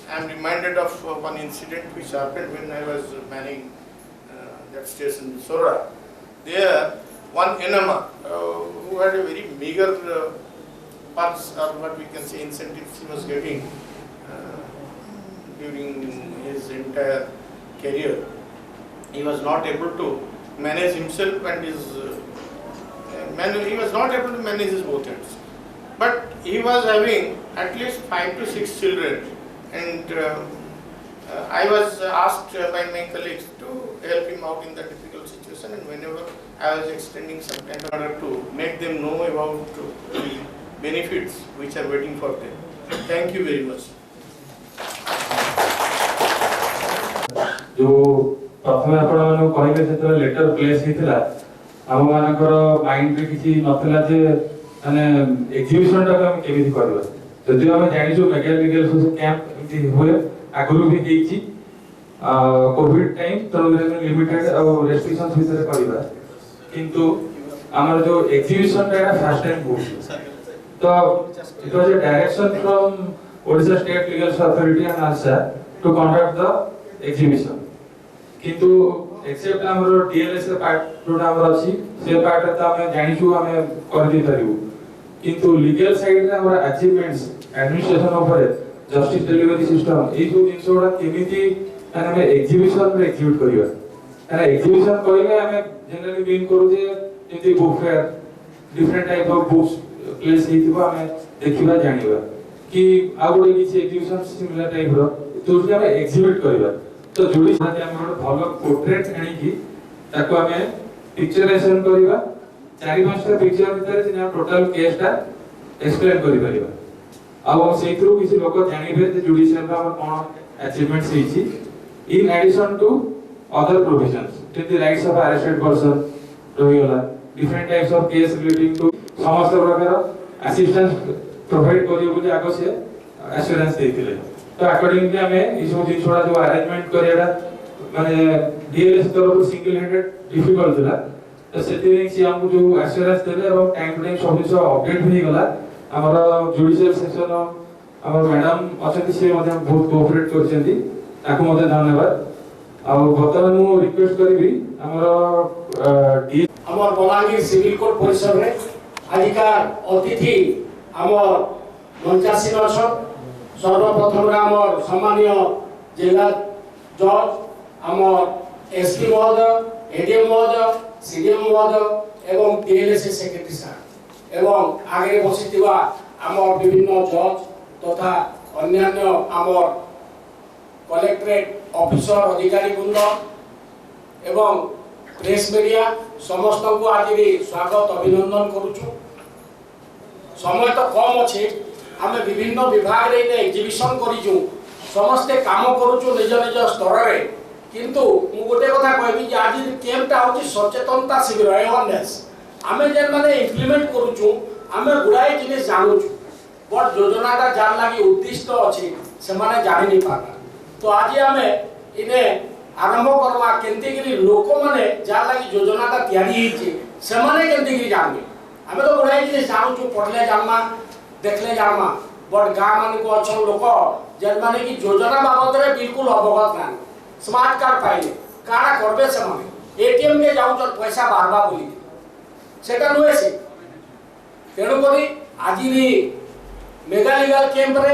I am reminded of one incident which happened when I was manning that station in Sora. There, one enema who had a very meager perks, or what we can say incentives he was getting during his entire career. He was not able to manage himself and his he was not able to manage his both ends. But he was having at least 5 to 6 children, and I was asked by my colleagues to help him out in that difficult situation, and whenever I was extending some kind of order to make them know about the benefits which are waiting for them. Thank you very much. जो प्रथम आपण कहले से letter place हेतिला हम मानकर mind रे किछि नथला जे माने एग्जीबिशन टा हम केमिति करबा जदि हम जानि जो मेगा लीगल सोशल कैंप एमति होए आगुरु भी हेछि कोविड टाइम तो लिमिटेड और रेस्ट्रिक्शंस भीतर करबा किंतु हमर जो एग्जीबिशन टा फर्स्ट टाइम हो तो it was a direction from Odisha state legal authority and आशा टू कंडक्ट द एग्जीबिशन किंतु एक्सेप्ट हमर डीएलएस के पार्ट जोटा हमर अछि से पार्ट त हम जानि छु हम कर दी परिबु किंतु लीगल साइड रे हमर अचीवमेंट्स एडमिनिस्ट्रेशन ऊपर जस्टिस डिलीवरी सिस्टम ए जो जिंसोडा केमिति ମାନେ ଆମେ ଏକ୍ଜିବିସନ ରେ ଏକ୍ଜିବିଟ୍ କରିବା। ମାନେ ଏକ୍ଜିବିସନ କହିଲେ ଆମେ ଜେନେରାଲି ମିନ୍ କରୁ ଯେ ଯେମିତି book fair different type of books place हेतिबा हमें देखिबा जानिबा कि आ गोटे किछि एग्जीबिशन सिमिलर टाइप रो जोठी हमें एग्जिबिट करबा तो जोडी साथे हम गोटे भलो पोर्ट्रेट आनी कि ताको हमें पिक्चराइजेशन करबा चारि पांचटा पिक्चर भीतर जे टोटल केसटा एक्सप्लेन करि परिबा आ सेइथरो किछि लोक जानिबे जे जुडिशियल रा हमर कोन अचीवमेंट्स हेछि in addition to other provisions take the rights of arrested person रहिला different types of case relating to समस्त प्रकार असिस्टेंस प्रोवाइड करियो बोली आगो से एश्योरेंस देथिले तो अकॉर्डिंगली हमें ई सब दिन छोड़ा जो अरेंजमेंट करियाडा माने डीएलएस तरफ सिंगल हैंडेड डिफिकल्ट थिला तो सेति से हमको जो एश्योरेंस देले और टाइम टू टाइम सब किछ अपडेट होई गला हमर जुडिशियल सेक्शन हमर मैडम अछति से मते बहुत कोऑपरेट करछन्ती ताको मते धन्यवाद आ वर्तमान मु रिक्वेस्ट करबी हमर डी आमर बलांगीर सिविल कोर्ट परिसर में आजिकार अतिथि आमर मंचासीन सर्वप्रथम आमर सम्मानीय जिला जज आमर एसपी महोदय एडीएम महोदय सीडीएम महोदय एवं टीएलएसए सेक्रेटरी साहब एवं आगे बसिथिबा आमर विभिन्न जज तथा अन्यान्य आमर कलेक्टरेट ऑफिसर अधिकारी वृंद एवं प्रेस मीडिया समस्त को आज स्वागत अभिनंदन करुचु। समय तो कम अच्छे आम विभिन्न विभाग रे एग्जिबिशन करिचु समस्ते काम करुचु निज निज स्तर रे किंतु मु गोटे कथा कहबी जे आज कैंपटा होची सचेतनता शिविर अवेयरनेस आमे जे माने इंप्लीमेंट करुचु आमे गुडाई जिनिस जानुचु बट योजनाटा जान लागि उद्दिष्ट अछि से माने जानि नि पाता तो आज आमे इने आरंभ करवा केंती गिरी लोक माने जा लागि योजनाटा तयारी हिची से माने केंती गिरी जानबे हमें तो गुडाई जिनिस जानुचु पढले जानमा देखले जानमा बट गां मान को अछन लोक जे माने कि योजना बाबत रे बिल्कुल अवगत ना स्मार्ट कार्ड पाइले काना करबे से माने एटीएम के जाउ तो पैसा बारबा बोली सेटा नुए से तेणु करी आज भी मेगा लीगल कैंप रे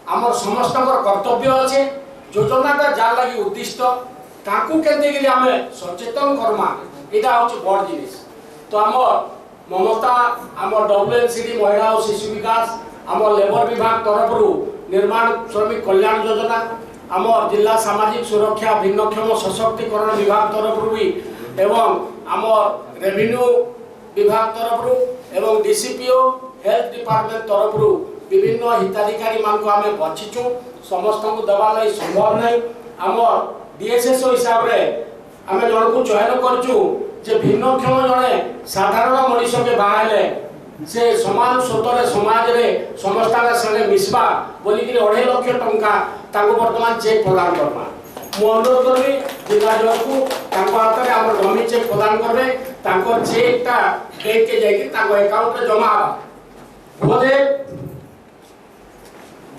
हमर समस्त कर्तव्य अछि योजनाटा जा लागि उद्दिष्ट ताकू केंते कि हमें सचेतन करमा एटा होछि बड़ जिनिस तो हमर ममता हमर डब्ल्यूएनसीडी महिला और शिशु विकास हमर लेबर विभाग तरफ रु निर्माण श्रमिक कल्याण योजना हमर जिला सामाजिक सुरक्षा भिन्नक्षम सशक्तिकरण विभाग तरफ रु भी एवं हमर रेवेन्यू विभाग तरफ रु एवं डीसीपीओ हेल्थ डिपार्टमेंट तरफ रु विभिन्न हिताधिकारी मान को हमें बचिचु समस्त को दबा लई संभव नै हमर डीएसएसओ हिसाब रे हमें जन को चयन करचु जे भिन्नक्षम जने साधारण मनुष्य के बाहले से समान स्वतरे समाज रे समस्ता संगे मिसबा बोली कि 2.5 लाख टंका ताको वर्तमान चेक प्रदान करबा मु अनुरोध करबी जिला जज को ताको हाथ रे हमर जमी चेक प्रदान करबे ताको चेक ता बैंक के जाई कि ताको अकाउंट रे जमा होबा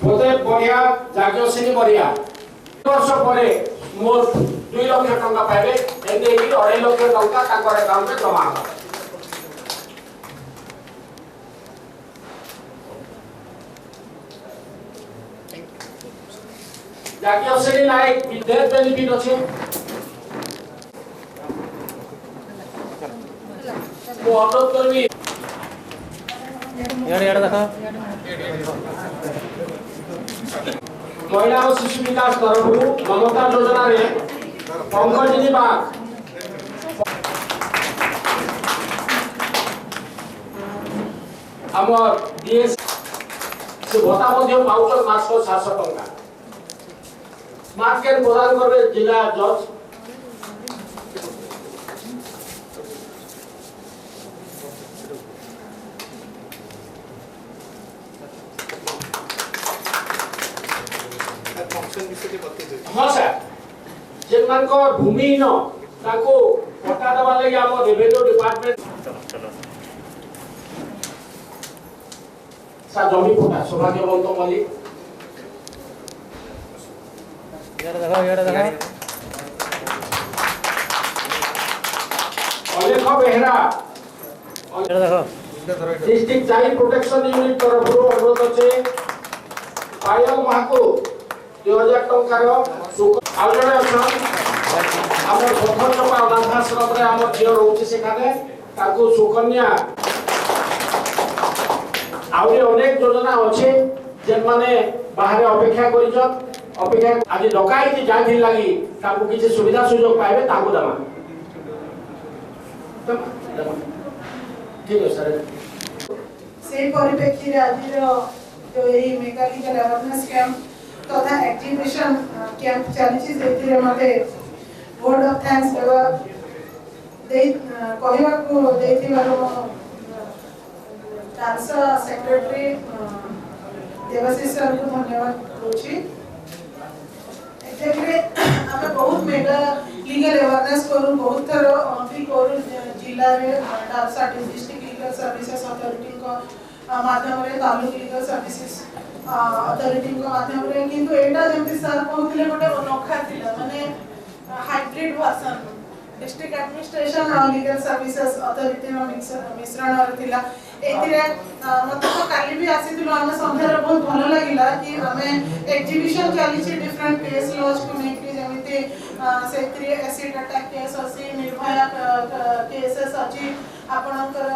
बोधे बढ़िया जाग्यसिनी बढ़िया वर्ष परे मोर 2 लाख टंका पाइबे एंदे कि 2.5 लाख टंका ताको अकाउंट रे जमा होबा जाग्यसिनी लाइक डेथ बेनिफिट अछि मु अनुरोध करबी यार देखा महिला और शिशु विकास तरफ ममता योजना रे पंकजिनी बाग हमर डीएस से भत्ता मध्ये पाउचर मास को 700 टंका स्मार्ट कार्ड प्रदान करबे जिला जज हाँ सर जेन मान को भूमि न ताको पट्टा दबा लगे हम रेवेन्यू डिपार्टमेंट सा जमी पट्टा सौभाग्यवंत मलिक यार देखा अलेख बेहरा यार देखा डिस्ट्रिक्ट चाइल्ड प्रोटेक्शन यूनिट तरफ अनुरोध अछि पायल महाको 2000 टंका ଆଉ ଜଣେ ଅଛନ୍ ଆମର ପଥରଚପା ଅନାଥାଶ୍ରମରେ ଆମର ଝିଅ ରହୁଛି ସେখানে ତାକୁ ସୁକନ୍ୟା ଆହୁରି ଅନେକ ଯୋଜନା ଅଛି ଯେମାନେ ବାହାରେ ଅପେକ୍ଷା କରିଛନ୍ ଅପେକ୍ଷା ଆଜି ଡକାଇକି ଯାଇ ଲାଗି ତାଙ୍କୁ କିଛି ସୁବିଧା ସୁଯୋଗ ପାଇବେ ତାଙ୍କୁ ଦେବା ଠିକ ଅଛି ସାର୍ से परिप्रेक्षी आज जो यही मेकानिकल अवेयरनेस कैंप तथा एक्जिबिशन कैंप चली मते वर्ड ऑफ थैंक्स डांसर सेक्रेटरी देवाशीष सर को धन्यवाद दूची एक्चुअली हमें बहुत मेगा लीगल अवेयरनेस करू बहुत थर भी करू जिला रे डांसा डिस्ट्रिक्ट लीगल सर्विसेज अथॉरिटी को माध्यम रे तालुक लीगल सर्विसेज अथॉरिटी को माध्यम रे किंतु एटा जेमति सर कहथिले गोटे अनोखा थिला माने हाइब्रिड वर्जन डिस्ट्रिक्ट एडमिनिस्ट्रेशन और लीगल सर्विसेज अथॉरिटी रो मिश्रण रे थिला एथिरे मते तो काली भी आसीथिलो हम संध्यार बहुत भलो लागिला कि हमें एग्जीबिशन चली छी डिफरेंट केस लॉज को नेकरी जेमिति सेथि एसिड अटैक केस अछि निर्भया केसेस अछि आपनकर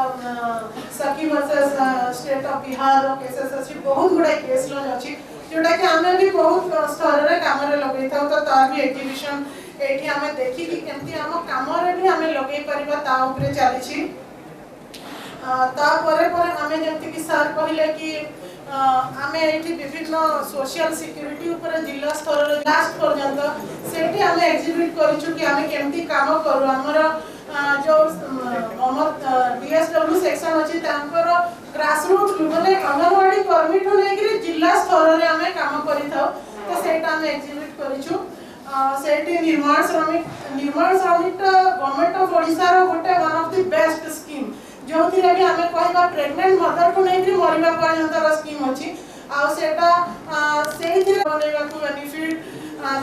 सखी versus state of Bihar cases अछि बहुत गुडा केस लॉज अछि जोटा कि हमें भी बहुत स्तर रे काम रे लगै थाउ तो तार भी एग्जीबिशन एठी हमें देखि कि केमति हम काम रे भी हमें लगै परिबा ता ऊपर चली छी ता परे परे हमें जेमति कि सर कहले कि हमें एठी विभिन्न सोशल सिक्योरिटी ऊपर जिला स्तर रे लास्ट पर्यंत सेठी हमें एग्जीबिट करिछु कि हमें केमति काम करू हमर जो डीएसडब्ल्यू सेक्शन अछि तांकर ग्रास रूट माने अंगनवाड़ी कर्मी ठो नेकरी जिला स्तर रे हमें काम करि थाउ तो सेटा हमें एग्जीबिट करिछु सेठी निर्माण श्रमिक गवर्नमेंट ऑफ ओडिसा रो गोटे one of the best scheme जो थिरे भी हमें कहबा प्रेग्नेंट मदर को नेकरी मरिबा पर्यंत रो स्कीम अछि आ सेटा सेही थिरे बनेबा को बेनिफिट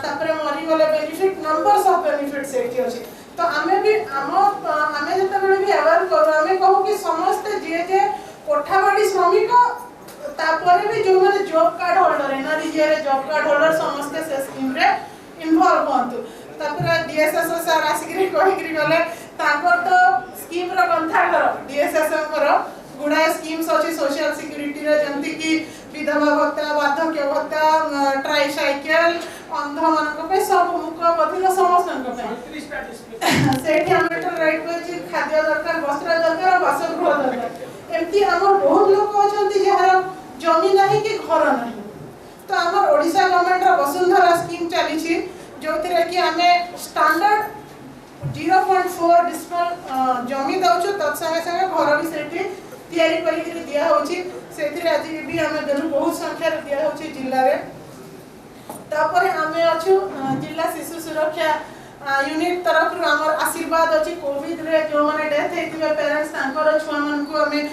तापरे मरि गले बेनिफिट नंबर्स ऑफ बेनिफिट सेठी अछि तो हमें भी हमें जते बळे भी अवेयर करू हमें कहू कि समस्त जे कोठाबाड़ी श्रमिक तापरे भी जो माने जॉब कार्ड होल्डर एनआरई जे जॉब कार्ड होल्डर समस्त से स्कीम रे इन्वॉल्व होंतु तापरे डीएसएस सर आसिकरी कहिकरी गले ताकर तो स्कीम रो कंथा कर डीएसएस कर गुडा स्कीम्स अछि सोशल सिक्योरिटी रे जंती कि विधवा भत्ता वार्धक्य भत्ता ट्राइसाइकल अंध मानक पे सब मुख बधिर समस्त पे सेठी हमें राइट पे खाद्य दरकार वस्त्र दरकार बासगृह दरकार एमती हमर बहुत लोक अछंती जहार जमी नाही कि घर नाही तो हमर ओडिसा गवर्नमेंट रो वसुंधरा स्कीम चली छी जोथिरे कि हमें स्टैंडर्ड 0.4 डिस्मल जमी दउछु तत संगे संगे घर भी सेठी तयारी करी दिया होची सेथिरे आज भी हमें देनु बहुत संख्या रे दिया होची जिल्ला रे तापर हमें अछु जिला शिशु सुरक्षा यूनिट तरफ रु हमर आशीर्वाद अछि कोविड रे जो माने डेथ हेतिबे पेरेंट्स तांकर छुआ मन को हमें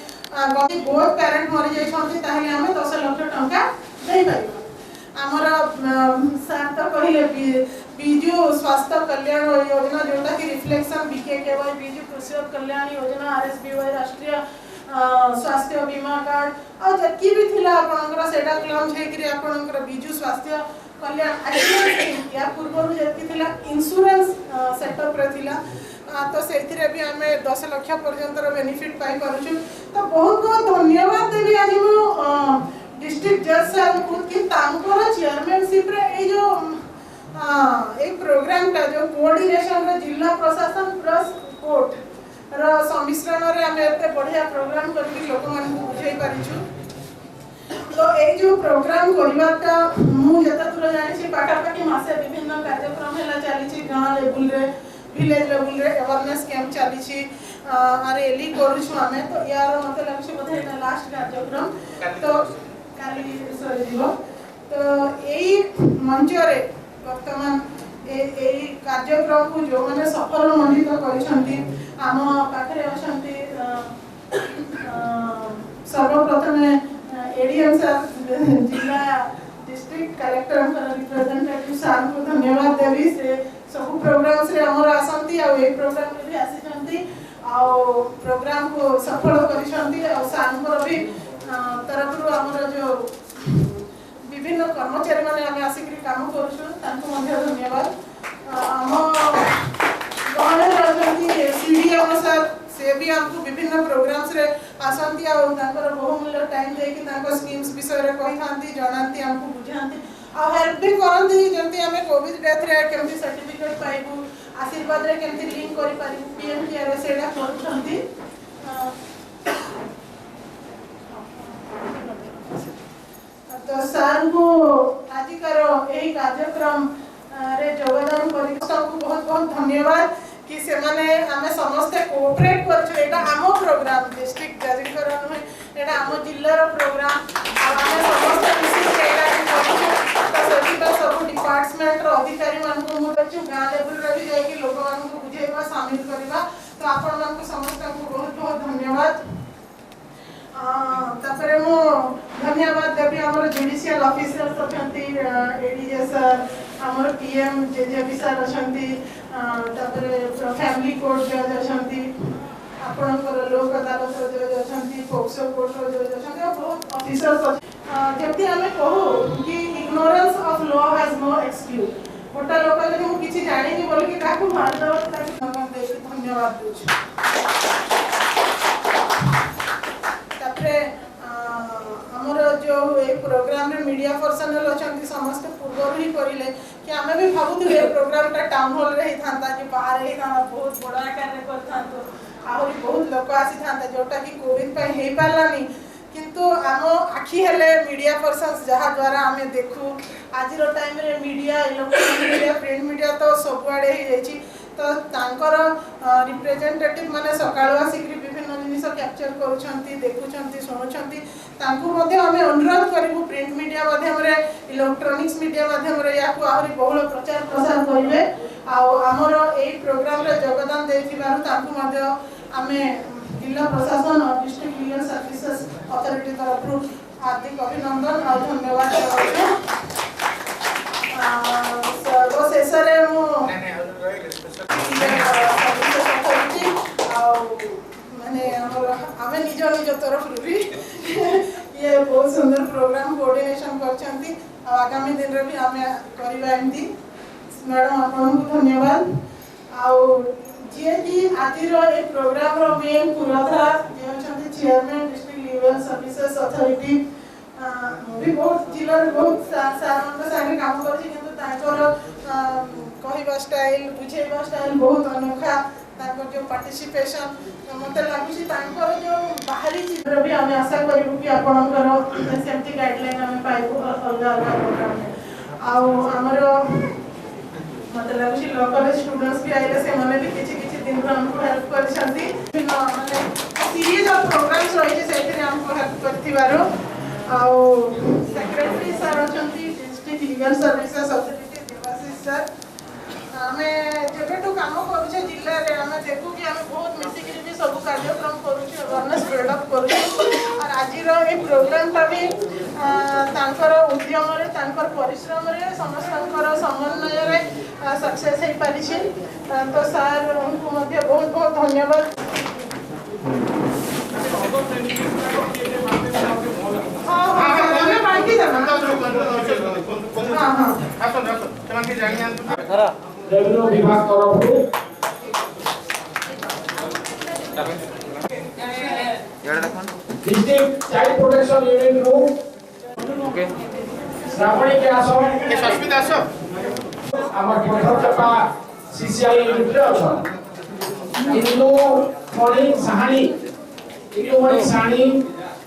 गति बहुत पेरेंट मरि जाय छथि ताहिले हमें 10 लाख टका देई पाइबो हमर सर तो कहिले बिजु स्वास्थ्य कल्याण योजना जोटा कि रिफ्लेक्शन बीकेकेवाई बिजु कृषि कल्याण योजना आरएसबीवाई राष्ट्रीय स्वास्थ्य बीमा कार्ड और जति भी थिला आपनकर सेटा क्लेम छै कि आपनकर बिजु स्वास्थ्य कल्याण या पूर्व जति थिला इंश्योरेंस सेटअप रे थिला तो सेथिरे भी हमें 10 लाख पर्यंत रो बेनिफिट पाई करूछु तो बहुत बहुत धन्यवाद देबी आज मो डिस्ट्रिक्ट जज सर को कि तांकर चेयरमैनशिप रे ए जो एक प्रोग्राम का जो कोऑर्डिनेशन रे जिला प्रशासन प्लस कोर्ट रो सम्मिश्रण रे हमें एते बढ़िया प्रोग्राम करके लोक मन को बुझाई परिछु तो ए जो प्रोग्राम करबाटा मु जता दूर जानि छी पाखापाखि मासे विभिन्न कार्यक्रम हेला चली छी गांव लेवल रे विलेज लेवल रे अवेयरनेस कैंप चली छी आरे एली करू छु हमें तो यार मते लागछि बोधे लास्ट कार्यक्रम तो काली सरी दिबो तो एई मंच रे वर्तमान एई कार्यक्रम को जो माने सफल मंडित करिसंती आम पाखरे अछंती सर्वप्रथम एडीएम सर जिला डिस्ट्रिक्ट कलेक्टर रिप्रेजेंटेटिव सर को धन्यवाद देवी से सब प्रोग्राम से हमर आसंती आ ए प्रोग्राम रे भी आसीचंती आ प्रोग्राम को सफल करिसंती आ सर को भी तरफ रु हमर जो विभिन्न कर्मचारी मैंने आम आसिक काम करूँ धन्यवाद आम गहने सीडीएम सर से भी हमको विभिन्न प्रोग्राम्स रे आसंती बहुमूल्य टाइम देकी स्कीम्स विषय रे कही थांती जनाती हमको बुझाती आ हेल्प भी करती जंती हमें कोविड डेथ रे केमती सर्टिफिकेट पाइबू आशीर्वाद रे केमती लिंक करि पारिबू पीएम केयर सेडा करथंती तो सर को आजिकार यही कार्यक्रम रे योगदान करी सबको बहुत बहुत धन्यवाद कि से माने हमें समस्त कोऑपरेट करछु एटा हमो प्रोग्राम डिस्ट्रिक्ट जाजिकर नुहे एटा हमो जिल्लार प्रोग्राम आ हमें समस्त मिसी के एटा करछु तो सभी सब डिपार्टमेंट रो अधिकारी मान को मु कछु गां लेवल रे भी जाय कि लोक मान को बुझेबा शामिल करबा तो आपण मान को समस्त को बहुत बहुत धन्यवाद तापरे मु धन्यवाद देबी हमर जुडिशियल ऑफिसर अछंती एडीजे सर हमर पीएम जेजे सर अछंती तापरे फैमिली कोर्ट जज अछंती आपनकर लोक अदालत जज अछंती पोक्सो कोर्ट जज अछंती बहुत ऑफिसर्स जेति हमें कहू कि ignorance of law has no excuse गोटा लोक जदि मु किछि जानि नि बोल कि काकू मार दो ताकि धन्यवाद दूछ हमर जो ए प्रोग्राम रे मीडिया पर्सनल अछंती समस्त पूर्व ही करिले कि हमें भी भाबुथि ए प्रोग्राम टा टाउन हॉल रे ही थांता कि बाहर ही थांता बहुत बड़ा आकार रे करथांतो आहुरी बहुत लोक आसी थांता जोटा कि कोविड पे हे पालानी किंतु हम आखी हेले मीडिया पर्सन्स जहा द्वारा हमें देखू आज रो टाइम रे media electronic media print media तो सब आड़े ही जाईची तो तांकर रिप्रेजेंटेटिव माने सकाळो आसिकरी विभिन्न जिनिस कैप्चर करूछंती देखुछंती सुनुछंती तांकु मध्ये हमें अनुरोध करिबु प्रिंट मीडिया माध्यम रे इलेक्ट्रॉनिक्स मीडिया माध्यम रे याकु आहुरी बहुल प्रचार प्रसार करिवे आ हमर एई प्रोग्राम रे योगदान देथिबारु तांकु मध्ये हमें जिला प्रशासन और डिस्ट्रिक्ट लीगल सर्विसेज अथॉरिटी तरफ हार्दिक अभिनंदन और धन्यवाद सर्वशेष रे मु माने हमें निज निज तरफ भी ये बहुत सुंदर प्रोग्राम कोऑर्डिनेशन करछंती आगामी दिन रे भी हमें करबा एमती मैडम आपन को धन्यवाद आ जे कि आजिर ए प्रोग्राम रो मेन पुरधा जे छथि chairman district legal services authority भी बहुत जिला बहुत सारन संगे काम करछि किंतु तांकर कहबा स्टाइल बुझेबा स्टाइल बहुत अनोखा तांकर जो पार्टिसिपेशन मते लागुछि तांकर जो बाहरी चित्र भी हम आशा करिबु कि आपनकर सेफ्टी गाइडलाइन हम पाइबु अलगा अलगा प्रोग्राम में आ हमरो मते लागुछि लोकल स्टूडेंट्स भी आइले से माने भी किछि दिन हमको हेल्प करछंती माने सीरीज ऑफ प्रोग्राम्स रहिছে सेथिरे हमको हेल्प करथिबारो आ सेक्रेटरी सर अछंती district legal services authority Debashish sir हमें जेबेटू काम करूछे जिल्ला रे हमें देखू कि हमें बहुत मिसिकरी भी सब कार्यक्रम करूछे अवेयरनेस बिल्ड अप करूछे और आजिर ए प्रोग्राम ता भी तांकर उद्यम रे तांकर परिश्रम रे समस्तकर समन्वय रे सक्सेस हे पारिछि तो सर उनको मध्ये बहुत बहुत धन्यवाद रेवेन्यू विभाग तरफ डिस्ट्रिक्ट चाइल्ड प्रोटेक्शन यूनिट रो ओके श्रावणी के आसो के सस्मिता आसो हमर पठरचपा सीसीआई यूनिट रे अछो इनु मणि साहानी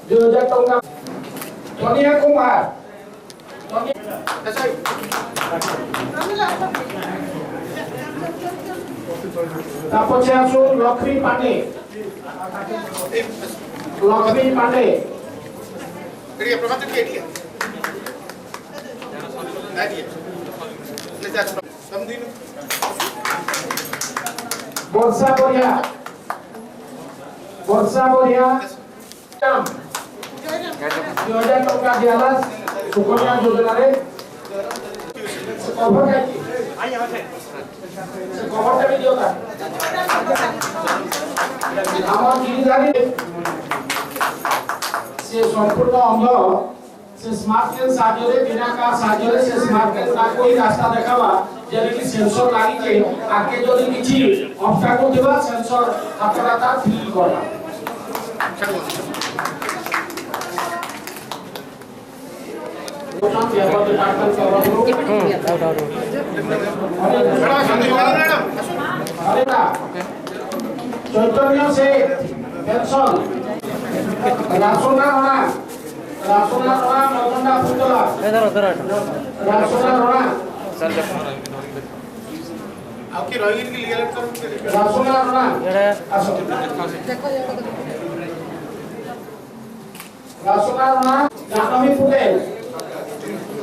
2000 टंका सोनिया कुमार तापछे आसो लक्ष्मी पांडे करिए प्रभात के एटिया आइए ले जा समझिनु वर्षा बढ़िया 2000 टंका दियाला सुकन्या योजना रे कवर काई आई आछे कवर भी दियो का हमर जिलारे से संपूर्ण अंग से स्मार्ट प्लेन साहाय्य बिना कार साहाय्य से स्मार्ट प्लेन ना कोई रास्ता देखावा जेने कि सेंसर लागी के आगे जदि किछि ऑब्स्टैकल देबा सेंसर अपना ता फील करला चैतन्य से पेंशन रासोना मगंडा फुटला रासोना रोना आपकी रॉयल की लीगल कर रासोना रोना रासोना रोना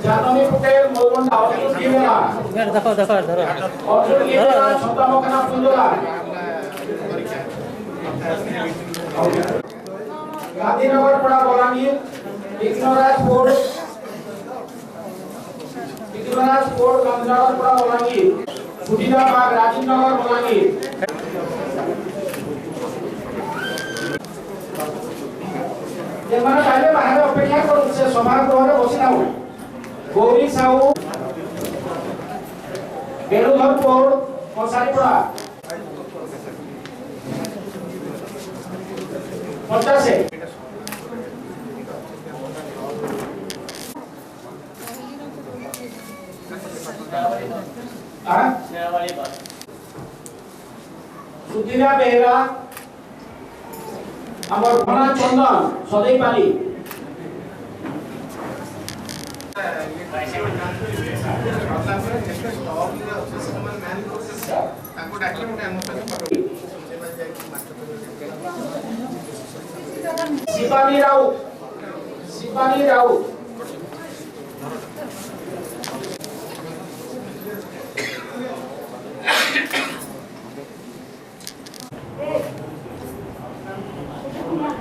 जानवी पुटेल मगंडा अर्जुन गिवेला देखो धरो अर्जुन गिवेला छोटा मखना फुटला गांधीनगर पड़ा बलांगीर इग्नोराजपुर गांधीनगर पड़ा बलांगीर सुधीराबाग राजीवनगर बलांगीर ये माने पहले बाहर अपेक्षा कर से सभागृह रे बसिना हो गौरी साहू बेलुधरपुर कोसारीपड़ा 50 सुधीरा बेहरा हमर घना चंदन सदै पाली शिवानी राउत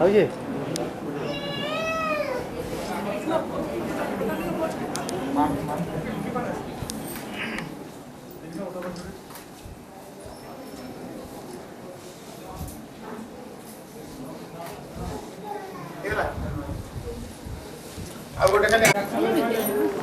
आइए अब गोटे खाली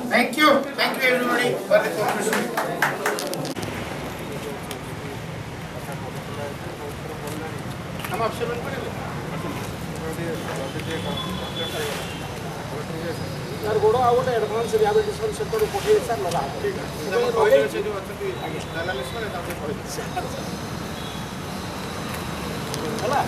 Thank you everybody for the cooperation. हम ऑप्शन बंद करेंगे यार गोड़ो आ गोटे एडवांस रिहैबिलिटेशन सेंटर पठे सर लगा ठीक है हम पहिले से जो अथि एनालिसिस में ताके पड़े हला